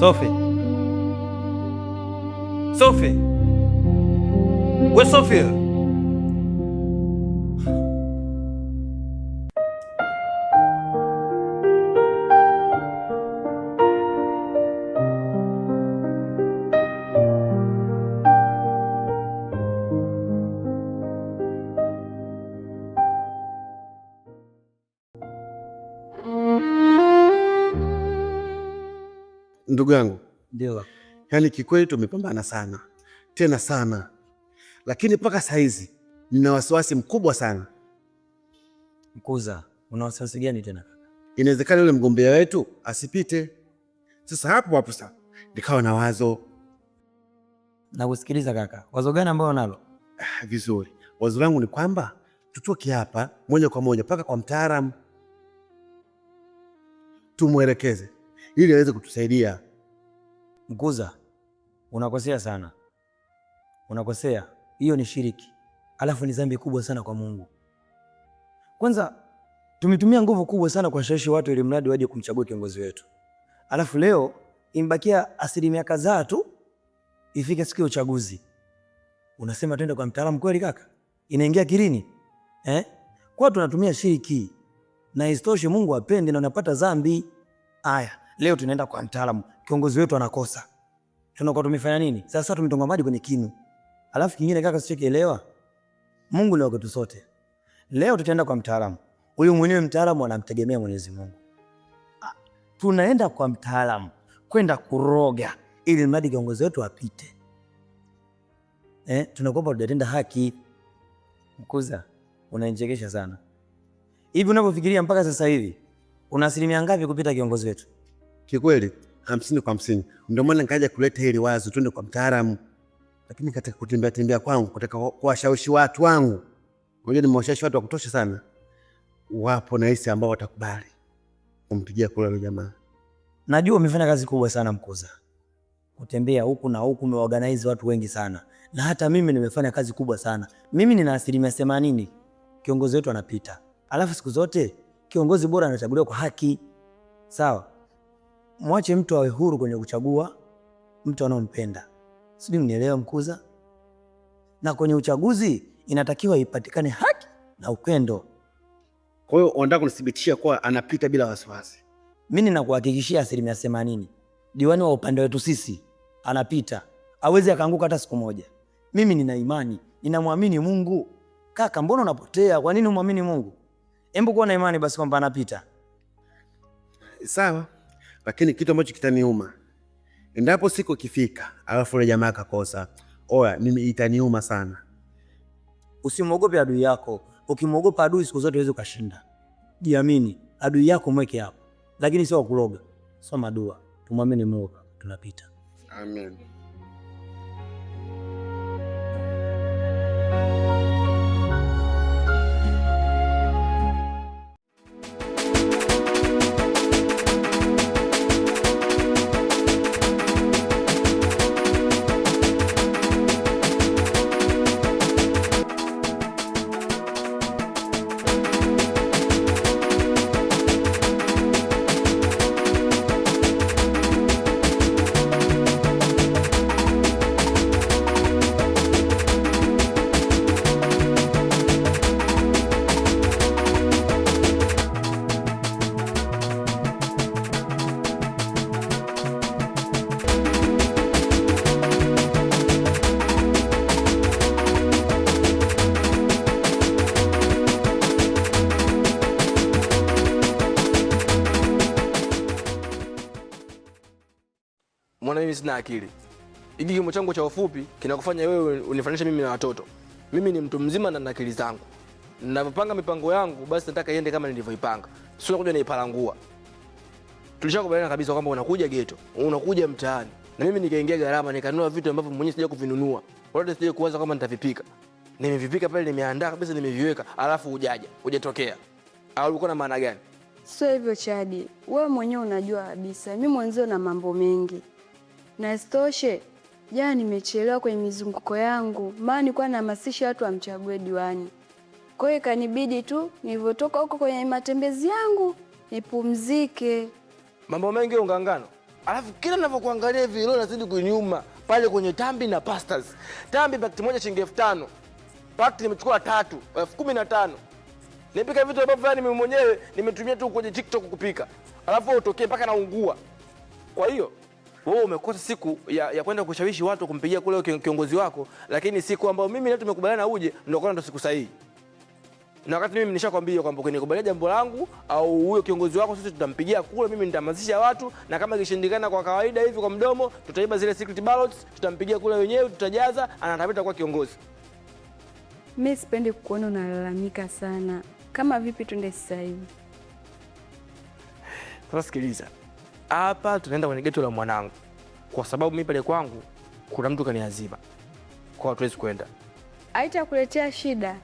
Sophie. Sophie. We Sophie. Ndugu yangu. Ndio. Yaani kikweli tumepambana sana. Tena sana. Lakini mpaka saa hizi nina wasiwasi mkubwa sana. Mkuza, una wasiwasi gani tena? Inawezekana yule mgombea wetu asipite. Sasa hapo sasa nikawa na wazo. Na kusikiliza kaka. Wazo gani ambao unalo? Vizuri. Wazo langu ni kwamba tutoke hapa moja kwa moja mpaka kwa mtaalamu. Tumuelekeze ili aweze kutusaidia. Mkuza, unakosea sana. Unakosea. Hiyo ni shiriki. Alafu ni dhambi kubwa sana kwa Mungu. Kwanza tumetumia nguvu kubwa sana kuwashawishi watu ili mradi waje kumchagua kiongozi wetu. Alafu leo imbakia asilimia kadhaa tu ifike siku ya uchaguzi. Unasema twende kwa mtaalamu kweli kaka? Inaingia kilini? Kwa tunatumia shiriki. Na isitoshe Mungu hapendi na unapata dhambi. Aya, leo tunaenda kwa mtaalamu. Kiongozi wetu anakosa. Tunakuwa tumefanya nini? Sasa tumetonga maji kwenye kinu. Alafu kingine kaka sichokielewa. Mungu ni wakati sote. Leo tutaenda kwa mtaalamu. Huyu mwenyewe mtaalamu anamtegemea Mwenyezi Mungu. Tunaenda kwa mtaalamu kwenda kuroga ili mradi kiongozi wetu apite. Tunakuwa tunatenda haki. Mkuza, unanichekesha sana. Hivi unapofikiria mpaka sasa hivi una asilimia ngapi kupita kiongozi wetu? Kikweli 50 kwa 50. Ndio maana nikaja kuleta hili wazo twende kwa mtaalamu. Lakini katika kutembea kwangu, katika kuwashawishi watu wangu, ngoja nimewashawishi watu wa kutosha sana. Wapo na hisi ambao watakubali kumpigia kura yule jamaa. Najua umefanya kazi kubwa sana Mkuza. Kutembea huku na huku umeorganize watu wengi sana. Na hata mimi nimefanya kazi kubwa sana. Mimi nina asilimia 80 kiongozi wetu anapita. Alafu siku zote kiongozi bora anachaguliwa kwa haki. Sawa? Mwache mtu awe huru kwenye kuchagua mtu anaompenda. Sijui mnielewa Mkuza? Na kwenye uchaguzi inatakiwa ipatikane haki na upendo. Kwa hiyo unataka kunithibitishia kuwa anapita bila wasiwasi? Mimi ninakuhakikishia asilimia 80. Diwani wa upande wetu sisi anapita. Hawezi akaanguka hata siku moja. Mimi nina imani, ninamwamini Mungu. Kaka, mbona unapotea? Kwa nini umwamini Mungu? Hebu kuwa na imani basi kwamba anapita. Sawa. Lakini kitu ambacho kitaniuma, endapo siku kifika alafu yule jamaa akakosa, mimi itaniuma sana. Usimwogope adui yako. Ukimwogopa adui siku zote huwezi kushinda. Jiamini, adui yako mweke hapo. Lakini sio kuroga. Soma dua. Tumwamini Mungu, tunapita. Amen. Mwana, mimi sina akili. Hiki kimo changu cha ufupi kinakufanya wewe unifanisha mimi na watoto. Mimi ni mtu mzima na nina akili zangu. Ninapopanga mipango yangu basi nataka iende kama nilivyoipanga. Sio kuja naipalangua. Tulishakubaliana kabisa kwamba unakuja ghetto, unakuja mtaani. Na mimi nikaingia gharama nikanunua vitu ambavyo mwenyewe sija kuvinunua. Wala sija kuanza kama nitavipika. Nimevipika pale, nimeandaa kabisa, nimeviweka, alafu hujatokea. Au ulikuwa na maana gani? Sio hivyo Chadi. Wewe mwenyewe unajua kabisa mimi mwanzo na mambo mengi. Na isitoshe, jana nimechelewa kwenye mizunguko yangu, maana nilikuwa nahamasisha watu wamchague diwani. Kwa hiyo kanibidi tu nilivyotoka huko kwenye matembezi yangu nipumzike. Mambo mengi ungangano. Alafu kila ninavyokuangalia hivi leo nazidi kunyuma pale kwenye tambi na pastas. Tambi pakiti moja shilingi 5,000. Pakiti nimechukua 3, 15,000. Nipika vitu ambavyo fulani mimi mwenyewe nimetumia tu kwenye TikTok kupika. Alafu utokee mpaka naungua. Kwa hiyo wewe umekosa siku ya kwenda kushawishi watu kumpigia kule kiongozi wako, lakini siku ambayo mimi leo tumekubaliana uje ndio kwa ndo siku sahihi. Na wakati mimi nishakwambia kwamba ukinikubalia jambo langu au huyo kiongozi wako sisi tutampigia kule, mimi nitahamasisha watu, na kama ikishindikana kwa kawaida hivi kwa mdomo, tutaiba zile secret ballots, tutampigia kule wenyewe, tutajaza, anatapita kwa kiongozi. Mimi sipendi kukuona unalalamika sana. Kama vipi twende sasa hivi? Sasa sikiliza. Hapa tunaenda kwenye geto la mwanangu. Kwa sababu mimi pale kwangu kuna mtu kaniazima. Kwa hiyo hatuwezi kwenda. Haitakuletea shida.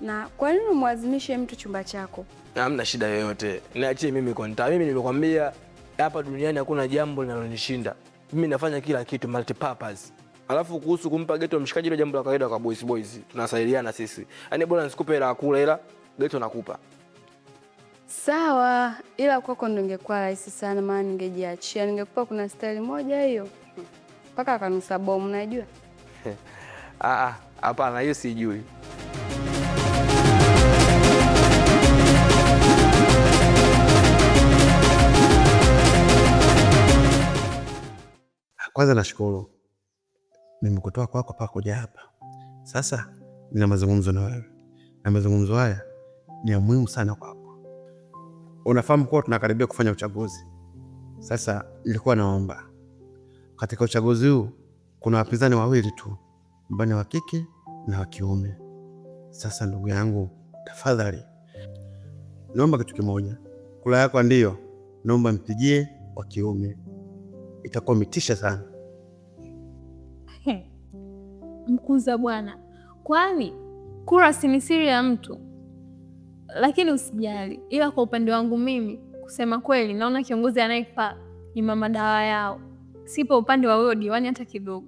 Na kwa nini umwazimishe mtu chumba chako? Hamna shida yoyote. Niachie mimi kwa nita. Mimi nimekwambia hapa duniani hakuna jambo linalonishinda. Mimi nafanya kila kitu multi purpose. Alafu kuhusu kumpa geto mshikaji ile jambo la kawaida kwa boys. Tunasaidiana sisi. Yaani bora nisikupe hela kula, ila geto nakupa. Sawa, ila kwako ndo ingekuwa rahisi sana, maana ningejiachia. Ningekupa kuna style moja hiyo. Mpaka kanusa bomu, unajua? Hapana, hiyo sijui. Kwanza nashukuru nimekutoa kwako mpaka kuja hapa. Sasa nina mazungumzo na wewe, na mazungumzo haya ni ya muhimu sana kwako. Unafahamu kuwa tunakaribia kufanya uchaguzi. Sasa nilikuwa naomba katika uchaguzi huu kuna wapinzani wawili tu, mbani wa kike na wa kiume. Sasa ndugu yangu, tafadhali naomba kitu kimoja, kula yako ndio naomba mpigie wa kiume, itakuwa mitisha sana. Mkuza bwana, kwani kura si ni siri ya mtu? Lakini usijali, ila kwa upande wangu mimi kusema kweli naona kiongozi anayefaa ni mama dawa yao. Sipo upande wa huyo diwani hata kidogo.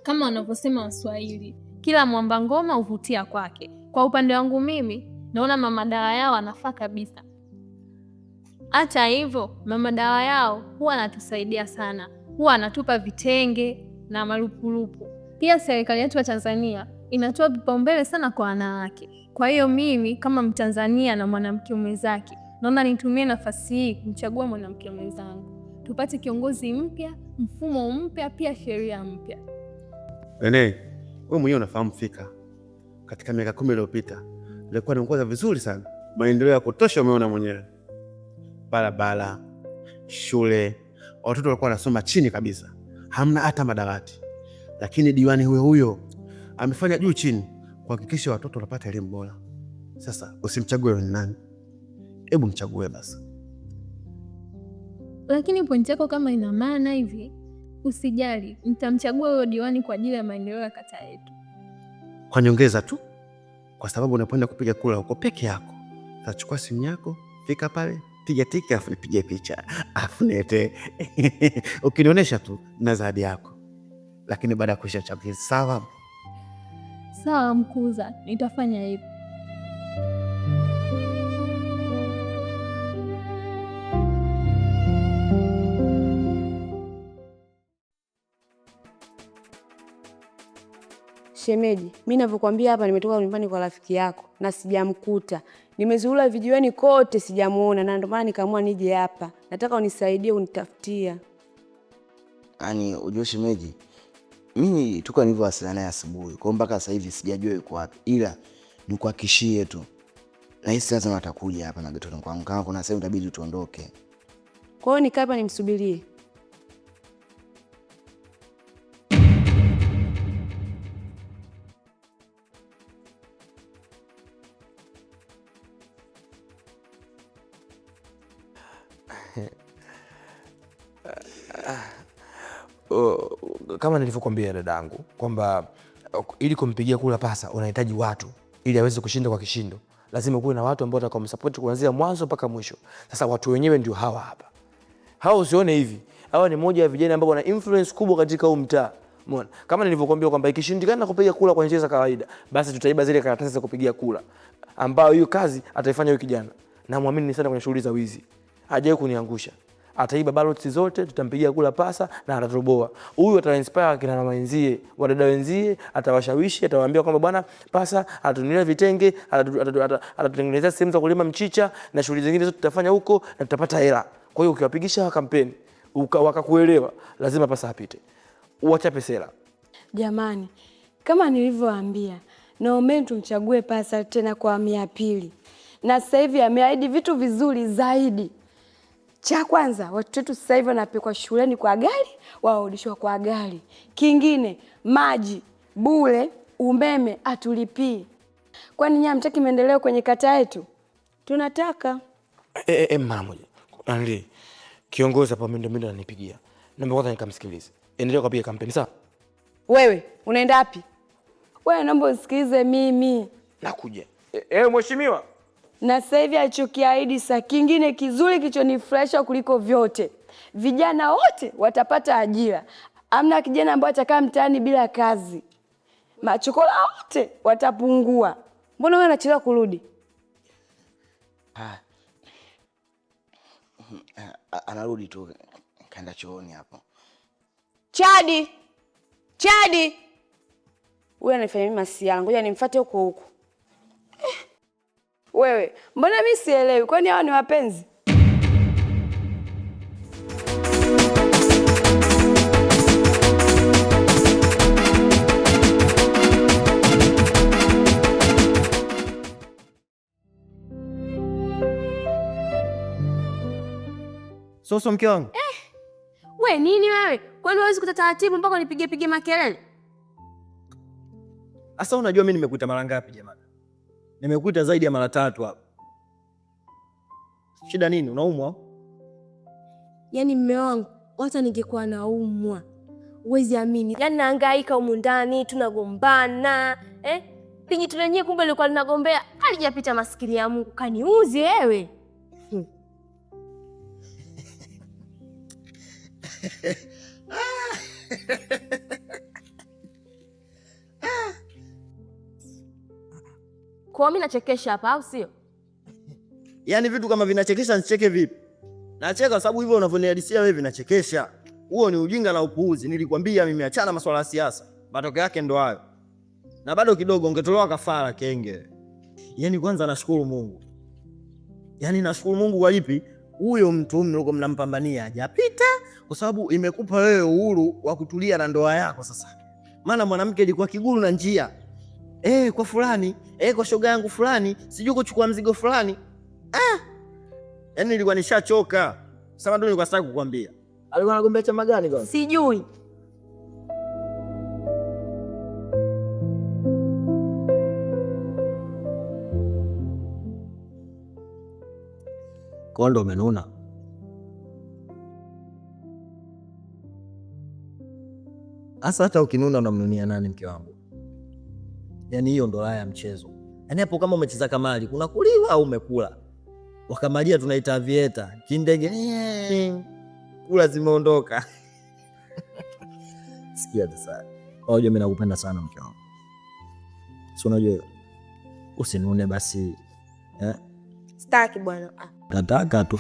Kama wanavyosema Waswahili, kila mwamba ngoma huvutia kwake. Kwa upande wangu mimi naona mama dawa yao anafaa kabisa. Hata hivyo, mama dawa yao huwa anatusaidia sana. Huwa anatupa vitenge na marupurupu. Pia serikali yetu ya Tanzania inatoa vipaumbele sana kwa wanawake. Kwa hiyo mimi kama Mtanzania na mwanamke mwenzake, naona nitumie nafasi hii kumchagua mwanamke mwenzangu. Tupate kiongozi mpya, mfumo mpya, pia sheria mpya. Rene, wewe mwenyewe unafahamu fika katika miaka 10 iliyopita nilikuwa naongoza vizuri sana. Maendeleo ya kutosha umeona mwenyewe. Barabara, shule, watoto walikuwa wanasoma chini kabisa. Hamna hata madawati. Lakini diwani huyo amefanya juu chini kuhakikisha watoto wanapata elimu bora. Sasa usimchague wewe nani? Hebu mchague basi. Lakini pointi yako kama ina maana hivi, usijali, nitamchagua huyo diwani kwa ajili ya maendeleo ya kata yetu. Kwa nyongeza tu, kwa sababu unapoenda kupiga kura uko peke yako. Utachukua simu yako, fika pale, piga tiki, afu nipige picha, afu nete. Ukinionyesha tu na zawadi yako. Lakini baada ya kuisha chaguzi, sawa? Sawa Mkuza, nitafanya hivyo. Shemeji, mimi ninavyokuambia hapa nimetoka nyumbani kwa rafiki yako na sijamkuta. Nimezurura vijiweni kote sijamuona, na ndio maana nikaamua nije hapa. Nataka unisaidie unitafutia. Yaani ujue shemeji, mimi tuko nilivyowasiliana naye asubuhi. Kwa mpaka sasa hivi sijajua yuko wapi. Ila nikuhakikishie tu. Na hisi lazima atakuja hapa na getoni kwangu. Kama kuna sehemu itabidi tuondoke. Kwa hiyo nikae hapa nimsubirie. Kama nilivyokuambia dadangu kwamba ili kumpigia kula pasa unahitaji watu ili aweze kushinda kwa kishindo. Lazima kuwe na watu ambao watakumsupport kuanzia mwanzo mpaka mwisho. Sasa watu wenyewe ndio hawa hapa. Hao usione hivi. Hawa ni moja ya vijana ambao wana influence kubwa katika huu mtaa. Umeona? Kama nilivyokuambia kwamba ikishindikana kupiga kula kwa njia za kawaida, basi tutaiba zile karatasi za kupigia kula. Ambao hiyo kazi ataifanya huyo kijana. Na muamini sana kwenye shughuli za wizi. hajawahi kuniangusha. Ataiba ballots zote, tutampigia kula pasa na atatoboa. Huyu ata-inspire kina mama wenzie, wadada wenzie, atawashawishi, atawaambia kwamba bwana pasa atatunulia vitenge, atatutengenezea sehemu za kulima mchicha na shughuli zingine zote tutafanya huko na tutapata hela. Kwa hiyo ukiwapigisha kampeni, wakakuelewa, lazima pasa apite. Uachape sela. Jamani, kama nilivyowaambia, naombeni tumchague pasa tena kwa awamu ya pili. Na sasa hivi ameahidi vitu vizuri zaidi. Cha kwanza, watoto wetu sasa hivi wanapelekwa shuleni kwa gari, warudishwa kwa gari. Kingine, maji bure, umeme atulipii. Kwani nyinyi hamtaki maendeleo kwenye kata yetu? Tunataka. Mara moja. Andri, kiongozi hapa mindo ananipigia. Naomba kwanza nikamsikilize. Endelea kupiga kampeni sawa? Wewe, unaenda wapi? Wewe naomba usikilize mimi. Nakuja. Mheshimiwa. Na sasa hivi alichokiahidi sasa kingine kizuri kichonifurahisha kuliko vyote. Vijana wote watapata ajira. Hamna kijana ambaye atakaa mtaani bila kazi. Machokola wote watapungua. Mbona wewe unachelewa kurudi? Anarudi tu, kaenda chooni hapo. Chadi! Huyu anafanya mimi masiala. Ngoja nimfuate huko. Wewe, mbona mimi sielewi? Kwani hao ni wapenzi? Soso mke wangu. We nini wewe? Kwani huwezi kuta taratibu mpaka nipige makelele? Asa unajua mimi nimekuita mara ngapi jamani? Nimekuita zaidi ya mara 3 hapa. Shida nini? Unaumwa? Yaani mume wangu, hata ningekuwa naumwa, huwezi amini. Yaani nahangaika humu ndani, tunagombana. Pingi tunenyewe kumbe nilikuwa ninagombea, halijapita maskini ya Mungu, kaniuzi wewe. Kwa mimi nachekesha hapa au sio? Yaani vitu kama vinachekesha nicheke vipi? Nacheka kwa sababu hivyo unavyonihadisia wewe vinachekesha. Huo ni ujinga na upuuzi. Nilikwambia mimi achana masuala ya siasa. Matokeo yake ndo hayo. Na bado kidogo ungetolewa kafara kenge. Yaani kwanza nashukuru Mungu. Yaani nashukuru Mungu kwa lipi? Huyo mtu mloko mnampambania hajapita kwa sababu imekupa wewe uhuru wa kutulia na ndoa yako sasa. Maana mwanamke ilikuwa kiguru na njia. Kwa fulani, kwa shoga yangu fulani, sijui kuchukua mzigo fulani. Yaani nilikuwa nishachoka. Sasa ndo nilikuwa sitaki kukwambia. Alikuwa anagombea chama gani kwa? Sijui. Kondo umenuna. Asa hata ukinuna unamnunia nani mke wangu? Yaani hiyo ndo raha ya mchezo. Yaani hapo kama umecheza kamari, kuna kuliwa au umekula. Wakamalia tunaita vieta, kindege kula zimeondoka. Sikia sasa. Unajua mimi nakupenda sana mke wangu. Si unajua usinune basi. Sitaki bwana. Nataka tu.